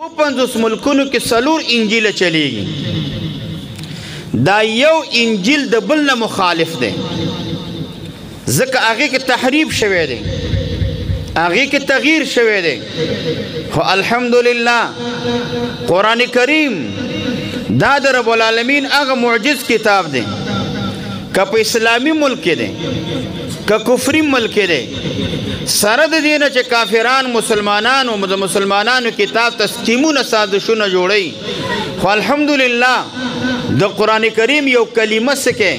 50 ملکونو کې څلور انجیل چلیږي. دا یو انجیل د بل نه مخالف دی ځکه هغې کې تحریف شوی دی، هغې کې تغییر شوی دی. خو الحمدلله قرآن کریم دا د رب العالمین هغه معجز کتاب دی، که په اسلامي ملک کې دی که کفري ملک کې دی، سره د دې نه چې کافران مسلمانانو د مسلمانانو کتاب ته سکیمونه سازشونه جوړوي، خو الحمدلله د قرآن کریم یو کلمه سکه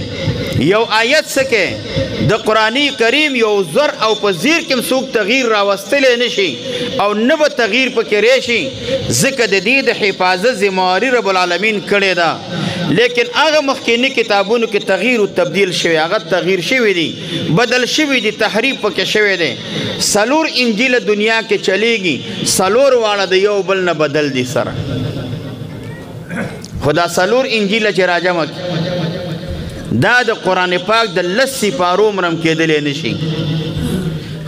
یو آیت سکه د قرآن کریم یو زر او په زیر کې څوک تغییر راوستلی نشي او نه به تغییر پکې راشي ځکه د دې د حفاظت ذمهواري رب العالمین کړې ده. لیکن هغه مخکینی کتابونو کې تغییر او تبدیل شوی، هغه تغییر شوی دی، بدل شوی دی، تحریف پکې شوی دی. څلور انجیل دنیا کې چلیږي، څلور واړه د یو بل نه بدل دي سره. خدا څلور انجیل چې راجمع دا د قرآن پاک د 10 سپارو مرم کېدلی نشي،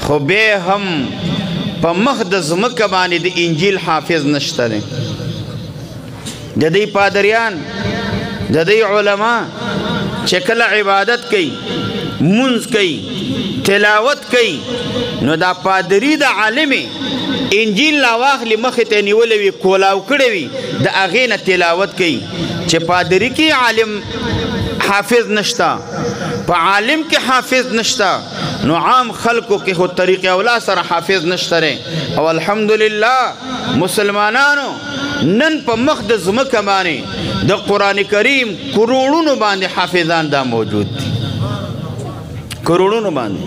خو بیا هم په مخ د ځمکه باندې د انجیل حافظ نشته دی. د دوی پادریان د دوی علما چې کله عبادت کوي، منځ کوي، تلاوت کوي، نو دا پادری د عالمې انجیل لا واخلي مخې ته نیولی وي، کولاو کړی وي، د هغې نه تلاوت کوي. چې پادری کې عالم حافظ نشتا، په عالم کې حافظ نشتا، نو عام خلکو کې خو طریق اولا سره حافظ نشته دی. او الحمدلله مسلمانانو نن په مخ د ځمکه باندې د قرآن کریم کروڑونو باندې حافظان دا موجود دي، کروڑونو باندې.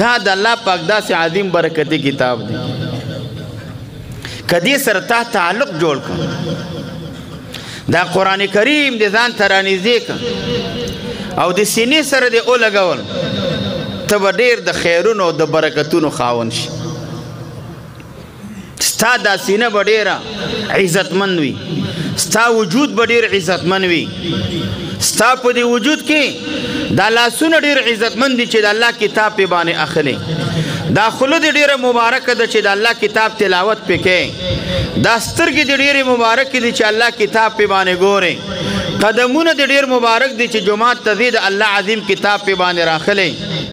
دا د الله پاک داسې عظیم برکتي کتاب دی، که دې سره تا تعلق جوړ کړه، دا قرآن کریم د ځان ته رانږدې کړه او د سینې سره دې ولګول، ته به ډېر د خیرونو او د برکتونو خاوند شي. ستا دا سینه به ډېره عزتمند وي، ستا وجود به ډېر عزتمند وي، ستا په دې وجود کې دا لاسونه ډېر عزتمند دي چې د الله کتاب پې باندې اخلي، دا خوله دې ډېره مبارکه ده چې د الله کتاب تلاوت پې کوي، دا سترګې دې ډېرې مبارکې دي چې الله کتاب پې باندې ګورې، قدمونه دې ډېر مبارک دي چې جومات ته ځې د الله عظیم کتاب پې باندې راخلی.